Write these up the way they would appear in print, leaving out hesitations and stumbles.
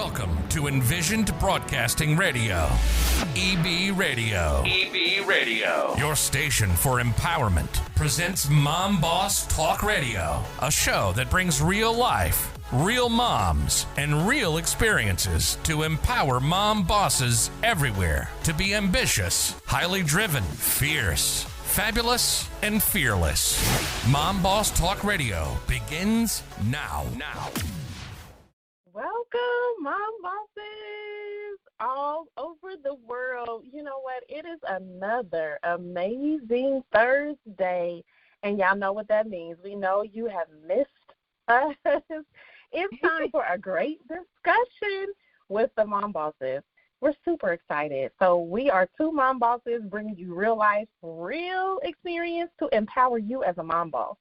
Welcome to Envisioned Broadcasting Radio, EB Radio. EB Radio. Your station for empowerment presents Mom Boss Talk Radio, a show that brings real life, real moms, and real experiences to empower mom bosses everywhere to be ambitious, highly driven, fierce, fabulous, and fearless. Mom Boss Talk Radio begins now. Welcome, Mom Bosses all over the world. You know what? It is another amazing Thursday, and y'all know what that means. We know you have missed us. It's time for a great discussion with the Mom Bosses. We're super excited. So we are two Mom Bosses bringing you real life, real experience to empower you as a mom boss.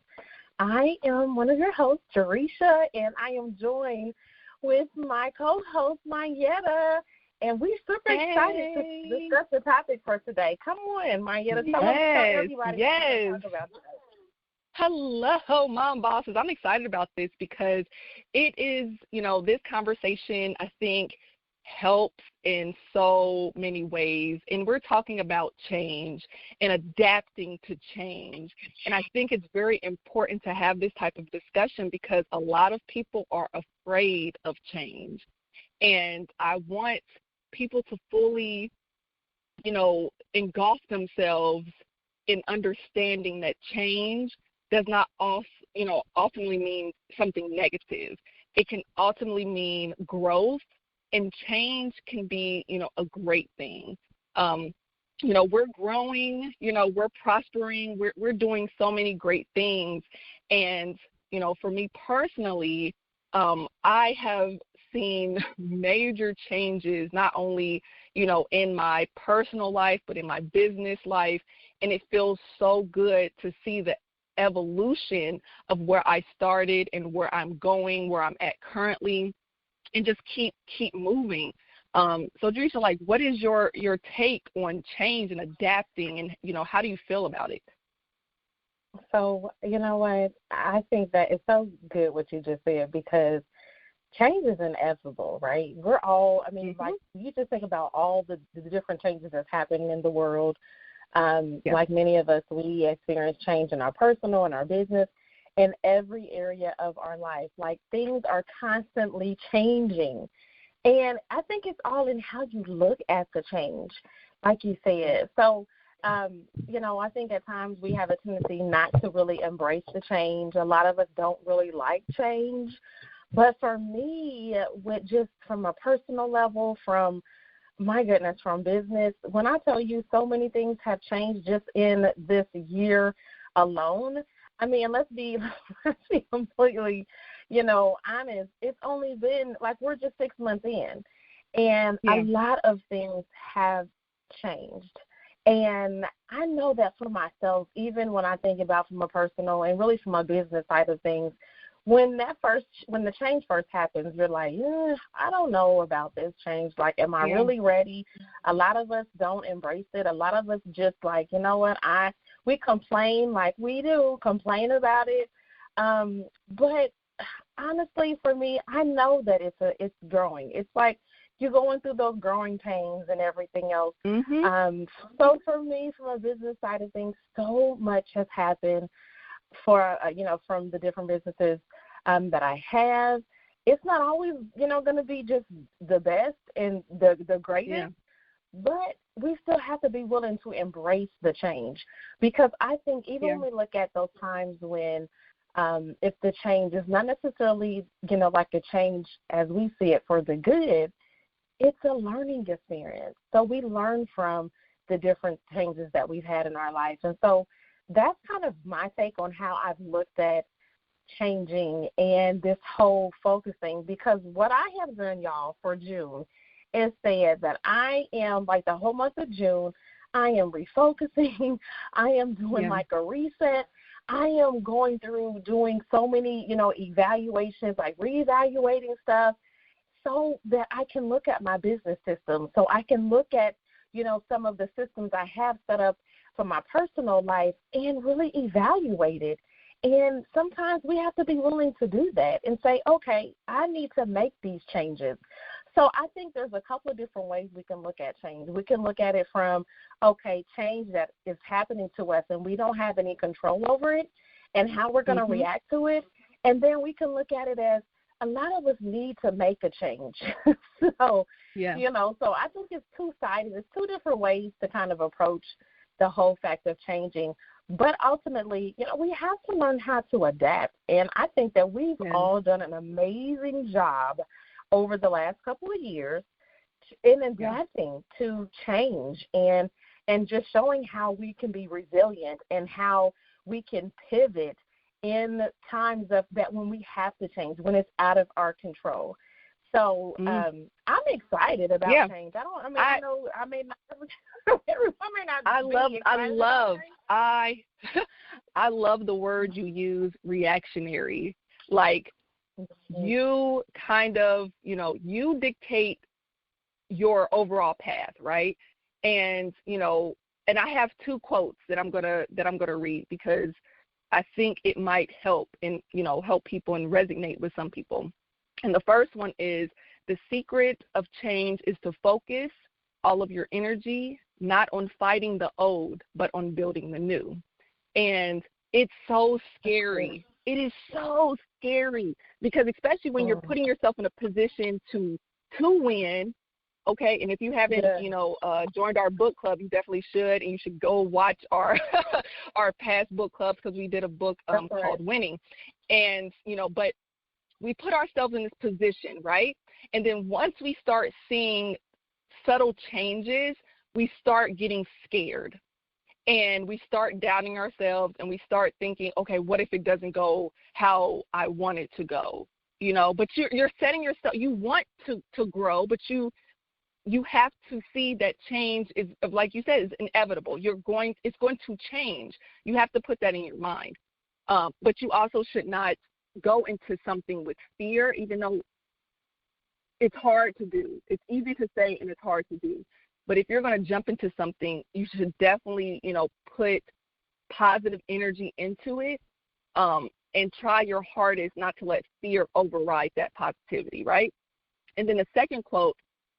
I am one of your hosts, Jerisha, and I am joined with my co-host, Mayetta, and we're super excited to discuss the topic for today. Come on, Mayetta, tell everybody what we're talking about today. Hello, Mom Bosses. I'm excited about this because it is, this conversation, I think, helps in so many ways. And we're talking about change and adapting to change. And I think it's very important to have this type of discussion because a lot of people are afraid of change. And I want people to fully, engulf themselves in understanding that change does not ultimately mean something negative. It can ultimately mean growth. And change can be, a great thing. We're growing, we're prospering, we're doing so many great things. And, for me personally, I have seen major changes, not only, in my personal life, but in my business life. And it feels so good to see the evolution of where I started and where I'm going, where I'm at currently. And just keep moving. So, Jerisha, what is your take on change and adapting, and how do you feel about it? So, you know what? I think that it's so good what you just said because change is inevitable, right? We're all, like you just think about all the different changes that's happening in the world. Like many of us, we experience change in our personal and our business. In every area of our life, like things are constantly changing. And I think it's all in how you look at the change, like you said. So, I think at times we have a tendency not to really embrace the change. A lot of us don't really like change. But for me, with just from a personal level, from business, when I tell you so many things have changed just in this year alone, let's be completely, honest. It's only been, we're just 6 months in, and a lot of things have changed. And I know that for myself, even when I think about from a personal and really from a business side of things, when the change first happens, you're like, I don't know about this change. Am I really ready? A lot of us don't embrace it. A lot of us just we complain complain about it. But honestly, for me, I know that it's growing. It's like you're going through those growing pains and everything else. So for me, from a business side of things, so much has happened for, from the different businesses that I have. It's not always, going to be just the best and the greatest, but we still have to be willing to embrace the change because I think even when we look at those times when if the change is not necessarily, like a change as we see it for the good, it's a learning experience. So we learn from the different changes that we've had in our life. And so that's kind of my take on how I've looked at changing and this whole focusing, because what I have done, y'all, for June is said that I am, the whole month of June, I am refocusing. I am doing a reset. I am going through doing so many, evaluations, reevaluating stuff so that I can look at my business system, so I can look at, some of the systems I have set up for my personal life and really evaluate it. And sometimes we have to be willing to do that and say, okay, I need to make these changes So I think there's a couple of different ways we can look at change. We can look at it from, okay, change that is happening to us and we don't have any control over it and how we're going to react to it. And then we can look at it as a lot of us need to make a change. So, so I think it's two-sided. It's two different ways to kind of approach the whole fact of changing. But ultimately, we have to learn how to adapt. And I think that we've all done an amazing job over the last couple of years in adapting to change and just showing how we can be resilient and how we can pivot in times of that when we have to change, when it's out of our control. So I'm excited about change. I may not. Everyone may not. I love the word you use, reactionary. Like you kind of, you dictate your overall path, right? And and I have two quotes that I'm gonna read because I think it might help and help people and resonate with some people. And the first one is, the secret of change is to focus all of your energy not on fighting the old, but on building the new. And it's so scary. It is so scary because especially when you're putting yourself in a position to win. Okay, and if you haven't, joined our book club, you definitely should, and you should go watch our our past book clubs because we did a book called Winning, and but we put ourselves in this position, right? And then once we start seeing subtle changes, we start getting scared, and we start doubting ourselves, and we start thinking, okay, what if it doesn't go how I want it to go? But you're setting yourself. You want to grow, but you have to see that change is, like you said, is inevitable. It's going to change. You have to put that in your mind. But you also should not go into something with fear, even though it's hard to do. It's easy to say and it's hard to do. But if you're going to jump into something, you should definitely, put positive energy into it, and try your hardest not to let fear override that positivity, right? And then the second quote,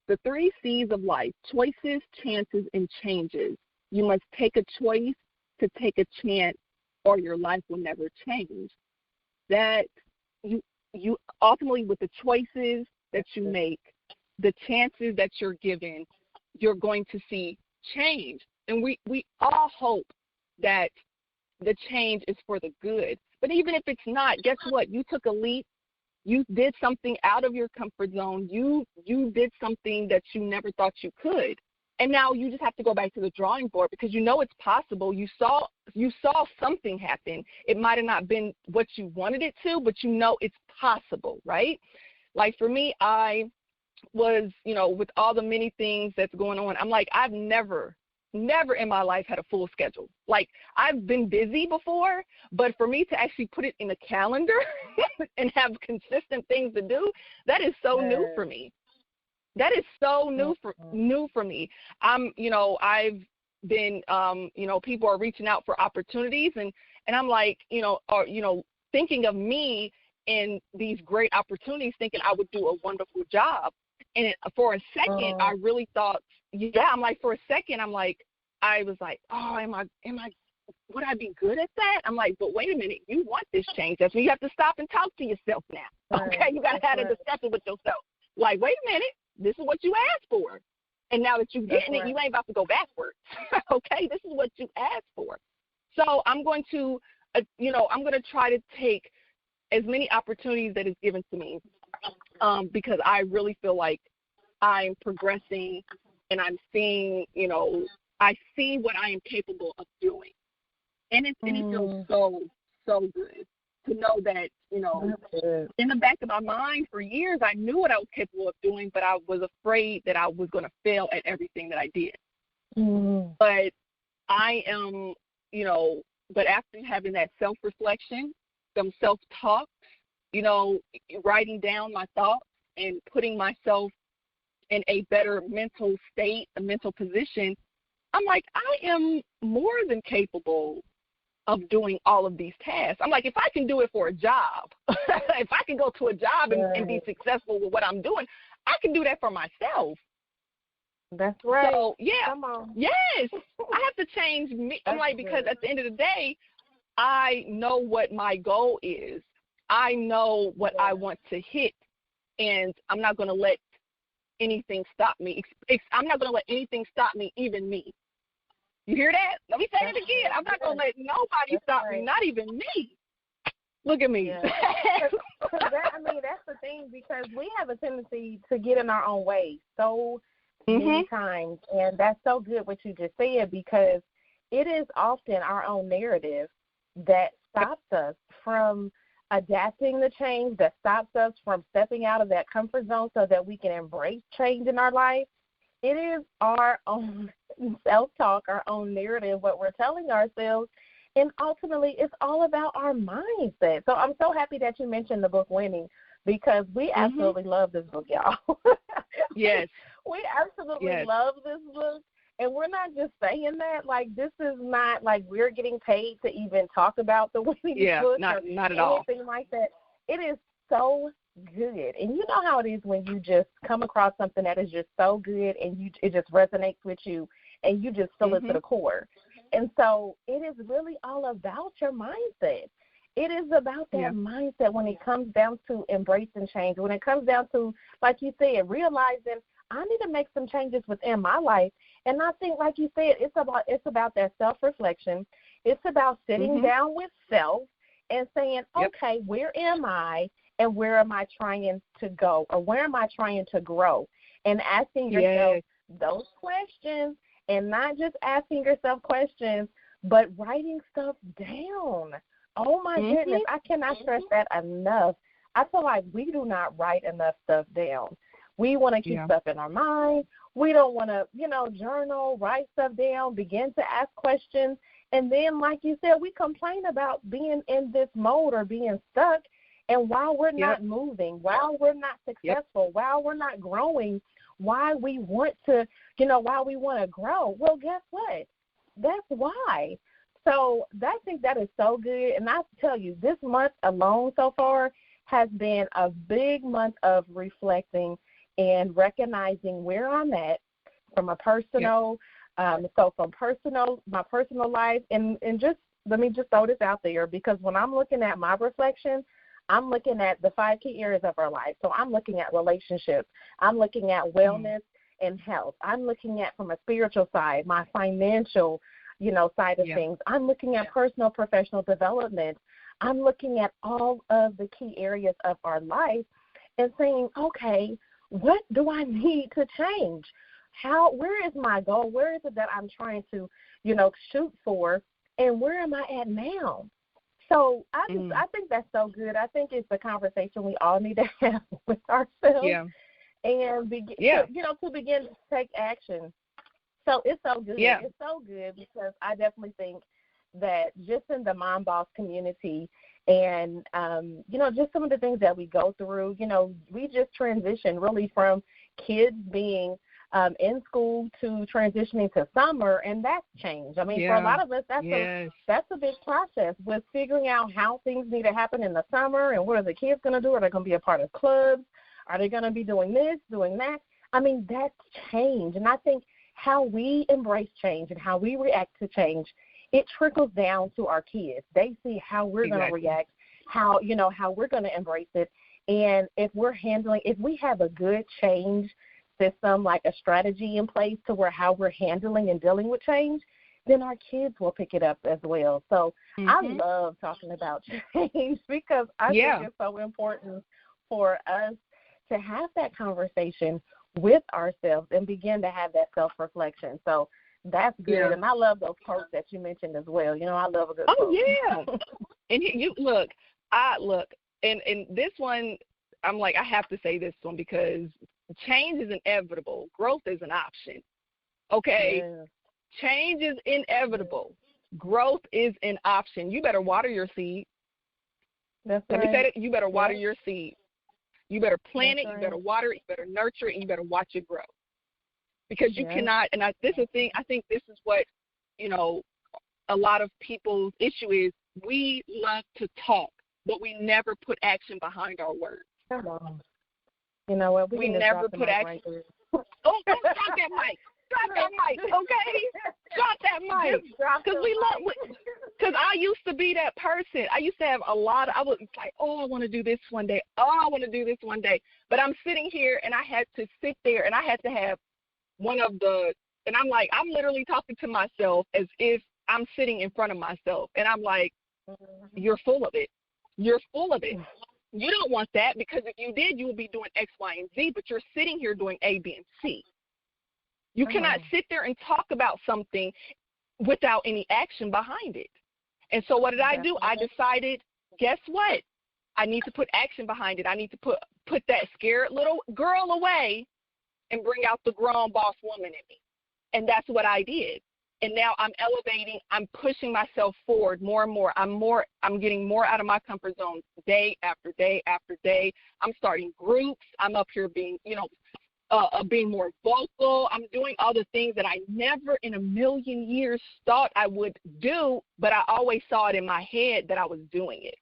the 3 C's of life: choices, chances, and changes. You must take a choice to take a chance, or your life will never change. That you ultimately, with the choices that you make, the chances that you're given, you're going to see change. And we all hope that the change is for the good. But even if it's not, guess what? You took a leap. You did something out of your comfort zone. You did something that you never thought you could. And now you just have to go back to the drawing board because it's possible. You saw something happen. It might have not been what you wanted it to, but it's possible, right? Like for me, I was, with all the many things that's going on, I'm like, I've never in my life had a full schedule. Like, I've been busy before, but for me to actually put it in a calendar and have consistent things to do, that is so new for me. That is so new for me. I've been, people are reaching out for opportunities, and I'm like, thinking of me in these great opportunities, thinking I would do a wonderful job. And for a second, I really thought, for a second, I was like, would I be good at that? I'm like, but wait a minute, you want this change. That's when you have to stop and talk to yourself now. Okay, you got to have a discussion with yourself. Like, wait a minute, this is what you asked for. And now that you're getting it, you ain't about to go backwards. Okay, this is what you asked for. So I'm going to, try to take as many opportunities that is given to me, because I really feel like I'm progressing and I'm seeing, I see what I am capable of doing. And it feels so good to know that, in the back of my mind for years, I knew what I was capable of doing, but I was afraid that I was going to fail at everything that I did. But I am, but after having that self-reflection, some self-talk, writing down my thoughts and putting myself in a better mental state, a mental position, I'm like, I am more than capable of doing all of these tasks. I'm like, if I can do it for a job, if I can go to a job and be successful with what I'm doing, I can do that for myself. That's right. So, yeah. Come on. Yes. I have to change me. I'm like, because at the end of the day, I know what my goal is. I know what I want to hit, and I'm not going to let anything stop me. I'm not going to let anything stop me, even me. You hear that? Let me say it again. I'm not going to let nobody stop me, not even me. Look at me. Yeah. That's the thing, because we have a tendency to get in our own way so many times, and that's so good what you just said, because it is often our own narrative that stops us from adapting the change, that stops us from stepping out of that comfort zone so that we can embrace change in our life. It is our own self-talk, our own narrative, what we're telling ourselves, and ultimately it's all about our mindset. So I'm so happy that you mentioned the book Winning, because we absolutely love this book, y'all. Yes. We absolutely love this book. And we're not just saying that. Like, this is not like we're getting paid to even talk about the Winning book not at all. Anything like that. It is so good. And you know how it is when you just come across something that is just so good and it just resonates with you and you just feel it to the core. And so it is really all about your mindset. It is about that mindset when it comes down to embracing change, when it comes down to, like you said, realizing I need to make some changes within my life. And I think, like you said, it's about that self-reflection. It's about sitting down with self and saying, okay, where am I and where am I trying to go, or where am I trying to grow? And asking yourself those questions, and not just asking yourself questions, but writing stuff down. Oh, my goodness, I cannot stress that enough. I feel like we do not write enough stuff down. We want to keep stuff in our mind. We don't want to, journal, write stuff down, begin to ask questions. And then, like you said, we complain about being in this mode or being stuck. And while we're not moving, while we're not successful, while we're not growing, why we want to, why we want to grow, well, guess what? That's why. So I think that is so good. And I tell you, this month alone so far has been a big month of reflecting and recognizing where I'm at from a personal, from my personal life, and just let me just throw this out there, because when I'm looking at my reflection, I'm looking at the 5 key areas of our life. So I'm looking at relationships. I'm looking at wellness and health. I'm looking at, from a spiritual side, my financial, side of things. I'm looking at personal, professional development. I'm looking at all of the key areas of our life and saying, okay, what do I need to change? Where is my goal? Where is it that I'm trying to, shoot for? And where am I at now? So I think that's so good. I think it's a conversation we all need to have with ourselves and begin to take action. So it's so good. Yeah. It's so good, because I definitely think that just in the Mom Boss community and, just some of the things that we go through, we just transitioned really from kids being in school to transitioning to summer, and that's changed. I mean, for a lot of us, that's a big process with figuring out how things need to happen in the summer, and what are the kids going to do? Are they going to be a part of clubs? Are they going to be doing this, doing that? I mean, that's change. And I think how we embrace change and how we react to change, it trickles down to our kids. They see how we're going to react, how we're going to embrace it. And if we have a good change system, like a strategy in place to where how we're handling and dealing with change, then our kids will pick it up as well. So I love talking about change, because I think it's so important for us to have that conversation with ourselves and begin to have that self-reflection. So that's good. Yeah. And I love those quotes that you mentioned as well. I love a good quote. Oh, yeah. And you look, and this one, I'm like, I have to say this one, because change is inevitable. Growth is an option. Okay? Yeah. Change is inevitable. Growth is an option. You better water your seed. Let me say it. You better water your seed. You better plant it. You better water it. You better nurture it. And you better watch it grow. Because you cannot, and this is the thing, I think this is what, a lot of people's issue is we love to talk, but we never put action behind our words. Come on. You know what? We never put action. Right there. Oh, drop that mic. Drop that mic, okay? Drop that mic. Because I used to be that person. I used to have I was like, oh, I want to do this one day. Oh, I want to do this one day. But I'm sitting here, and I had to sit there, and I had to have and I'm like, I'm literally talking to myself as if I'm sitting in front of myself. And I'm like, you're full of it. You're full of it. You don't want that, because if you did, you would be doing X, Y, and Z, but you're sitting here doing A, B, and C. You cannot sit there and talk about something without any action behind it. And so what did I do? I decided, guess what? I need to put action behind it. I need to put that scared little girl away and bring out the grown boss woman in me. And that's what I did. And now I'm elevating, I'm pushing myself forward more and more. I'm getting more out of my comfort zone day after day after day. I'm starting groups. I'm up here being, being more vocal. I'm doing all the things that I never in a million years thought I would do, but I always saw it in my head that I was doing it.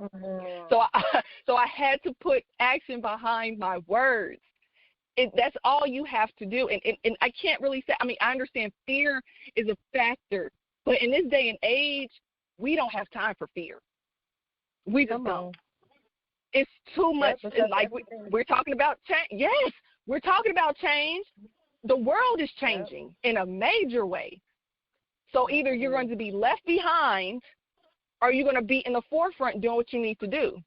Mm-hmm. So I had to put action behind my words. That's all you have to do. And I can't really say, I understand fear is a factor, but in this day and age, we don't have time for fear. We just don't. It's too much. It's like we're talking about change. Yes, we're talking about change. The world is changing in a major way. So either you're going to be left behind, or you're going to be in the forefront doing what you need to do.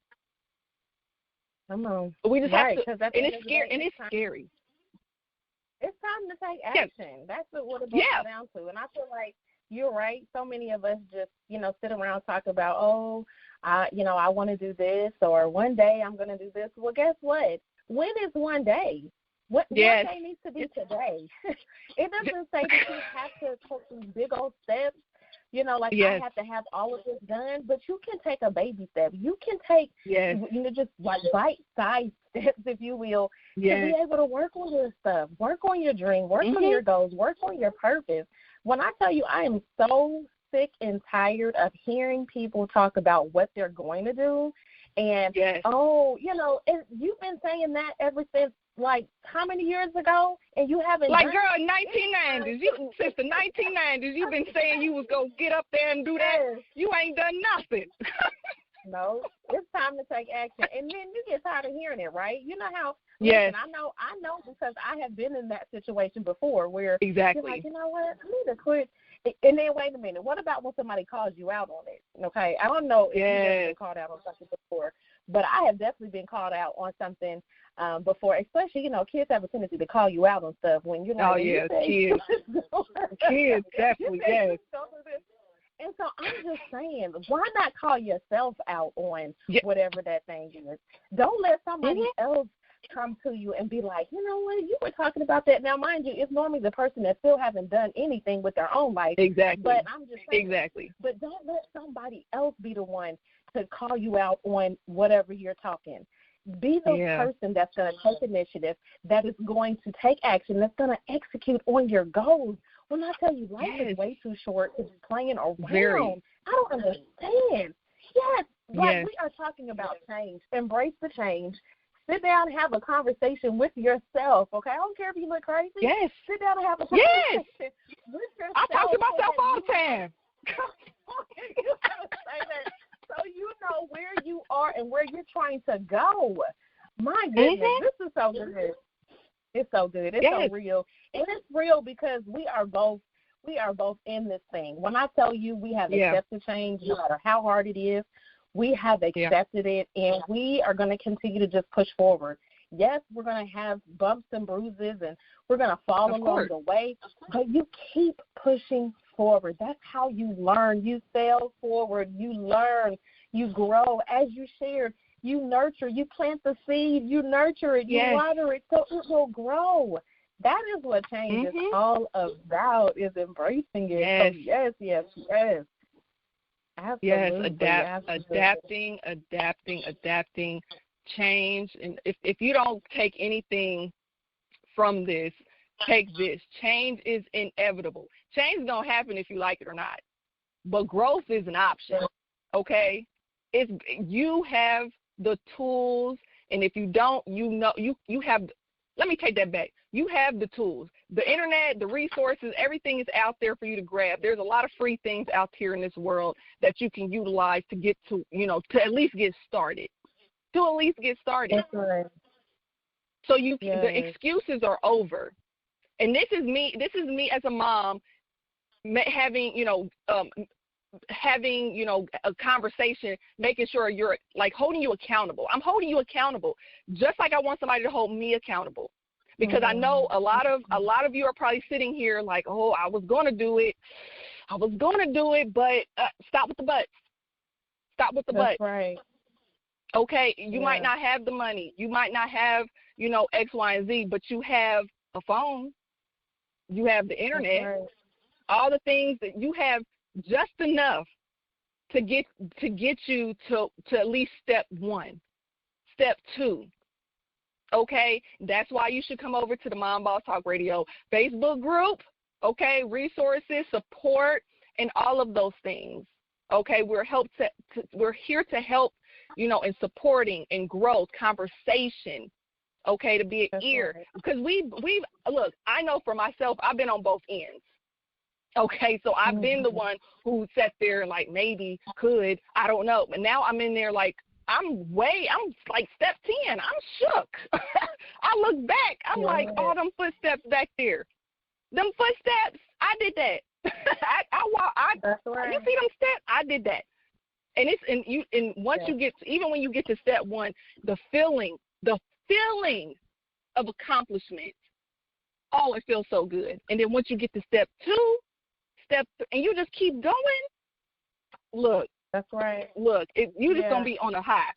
Come on. We just have to, and it's scary. And it's scary. It's time to take action. Yes. That's what it boils down to. And I feel like you're right. So many of us just, sit around talk about, I want to do this, or one day I'm going to do this. Well, guess what? When is one day? One day needs to be today. It doesn't say that you have to take these big old steps. I have to have all of this done, but you can take a baby step. You can take, just like bite-sized steps, if you will, to be able to work on your stuff, work on your dream, work on your goals, work on your purpose. When I tell you, I am so sick and tired of hearing people talk about what they're going to do. And, and you've been saying that ever since, like, how many years ago? And you haven't girl, 1990s. Since the 1990s, you've been saying you was going to get up there and do that. You ain't done nothing. No, it's time to take action. And then you get tired of hearing it, right? You know how, yes. Listen, I know because I have been in that situation before where you're like, you know what, I need to quit. And then wait a minute, what about when somebody calls you out on it? Okay, I don't know if you've been called out on something before, but I have definitely been called out on something before, especially, kids have a tendency to call you out on stuff when you're not. Oh, yeah, kids. Kids, definitely, yes. And so I'm just saying, why not call yourself out on whatever that thing is? Don't let somebody else come to you and be like, you know what, you were talking about that. Now, mind you, it's normally the person that still haven't done anything with their own life. Exactly. But I'm just saying, but don't let somebody else be the one to call you out on whatever you're talking. Be the person that's going to take initiative, that is going to take action, that's going to execute on your goals. When I tell you, life is way too short to be playing around. I don't understand. We are talking about change. Embrace the change. Sit down and have a conversation with yourself, okay? I don't care if you look crazy. Yes. Sit down and have a conversation with yourself. I talk to myself all the time. So you know where you are and where you're trying to go. My goodness, this is so good. It's so good. It's so real. And it's real because we are both in this thing. When I tell you we have accepted change, no matter how hard it is, we have accepted it, and we are going to continue to just push forward. Yes, we're going to have bumps and bruises, and we're going to fall along the way, but you keep pushing forward. That's how you learn. You sail forward. You learn. You grow. As you shared, you nurture. You plant the seed. You nurture it. You water it so it will grow. That is what change is all about, is embracing it. Yes. So yes. Absolutely. Yes, adapting, change. And if you don't take anything from this, take this. Change is inevitable. Change is going to happen if you like it or not. but growth is an option. Okay, you have the tools, and if you don't, you have. Let me take that back. You have the tools, the internet, the resources, everything is out there for you to grab. There's a lot of free things out here in this world that you can utilize to get to, to at least get started. That's right. So the excuses are over. And this is me as a mom having, a conversation, making sure you're like holding you accountable. I'm holding you accountable just like I want somebody to hold me accountable, because I know a lot of you are probably sitting here like, oh, I was going to do it, but stop with the buts. Stop with the buts. That's right. Okay, you might not have the money. You might not have, X, Y, and Z, but you have a phone. You have the internet. Right. All the things that you have, just enough to get you to at least step 1, step 2. Okay, that's why you should come over to the Mom Boss Talk Radio Facebook group. Okay, resources, support, and all of those things. Okay, we're here to help, in supporting and growth, conversation. Okay, to be an ear, because we've look. I know for myself, I've been on both ends. Okay, so I've been the one who sat there and like maybe could, I don't know, but now I'm in there like I'm like step 10. I'm shook. I look back, I'm like, oh, them footsteps back there, them footsteps. I did that. That's right. You see them steps? I did that. And once you get, even when you get to step 1, the feeling of accomplishment, oh, it feels so good. And then once you get to step 2, and you just keep going, look. That's right. Look, you just going to be on a high,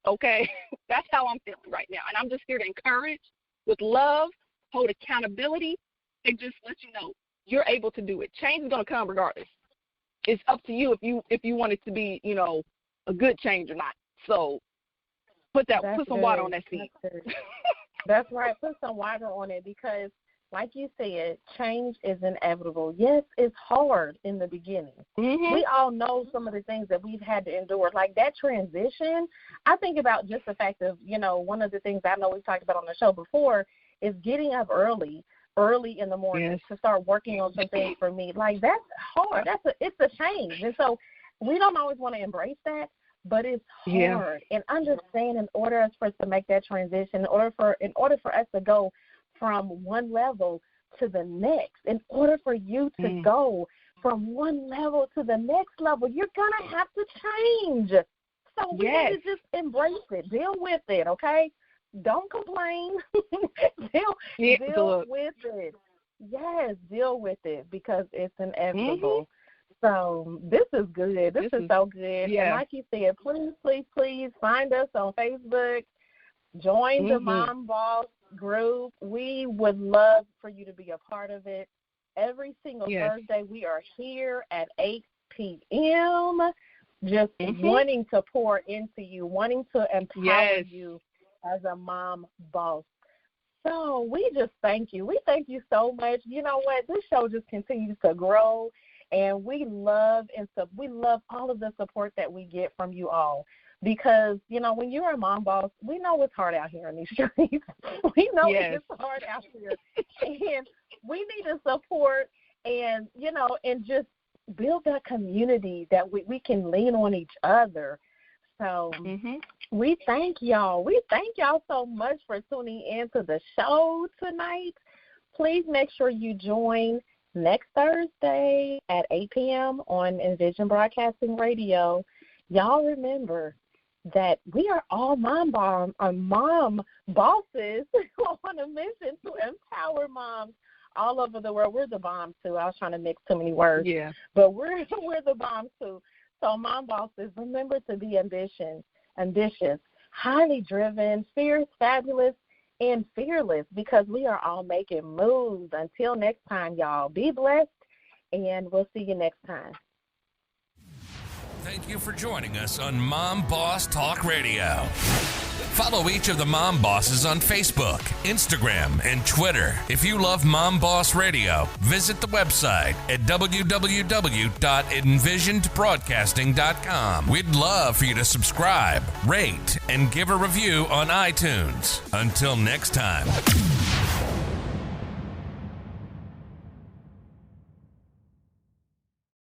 okay? That's how I'm feeling right now. And I'm just here to encourage with love, hold accountability, and just let you know you're able to do it. Change is going to come regardless. It's up to you if you want it to be, a good change or not. So put some water on that seed. That's right. Put some water on it, because like you said, change is inevitable. Yes, it's hard in the beginning. Mm-hmm. We all know some of the things that we've had to endure. Like that transition, I think about just the fact of, one of the things I know we've talked about on the show before is getting up early in the morning to start working on some things for me. Like that's hard. It's a change. And so we don't always want to embrace that, but it's hard. And understand, in order for us to make that transition, in order for us to go from one level to the next, in order for you to go from one level to the next level, you're going to have to change. So we need to just embrace it. Deal with it, okay? Don't complain. deal with it. Yes, deal with it, because it's inevitable. So this is good. This is so good. Yeah. And like you said, please find us on Facebook. Join the Mom Boss group. We would love for you to be a part of it. Every single Thursday, we are here at 8 p.m. just wanting to pour into you, wanting to empower you as a mom boss. So we just thank you. We thank you so much. You know what? This show just continues to grow, and we love all of the support that we get from you all. Because, when you're a mom boss, we know it's hard out here in these streets. We know it's hard out here. And we need the support and, and just build that community that we can lean on each other. So we thank y'all. We thank y'all so much for tuning in to the show tonight. Please make sure you join next Thursday at 8 p.m. on Envision Broadcasting Radio. Y'all remember that we are all mom bosses on a mission to empower moms all over the world. We're the bombs too. I was trying to mix too many words. Yeah. But we're the bombs too. So mom bosses, remember to be ambitious, highly driven, fierce, fabulous, and fearless, because we are all making moves. Until next time, y'all, be blessed, and we'll see you next time. Thank you for joining us on Mom Boss Talk Radio. Follow each of the Mom Bosses on Facebook, Instagram, and Twitter. If you love Mom Boss Radio, visit the website at www.envisionedbroadcasting.com. We'd love for you to subscribe, rate, and give a review on iTunes. Until next time.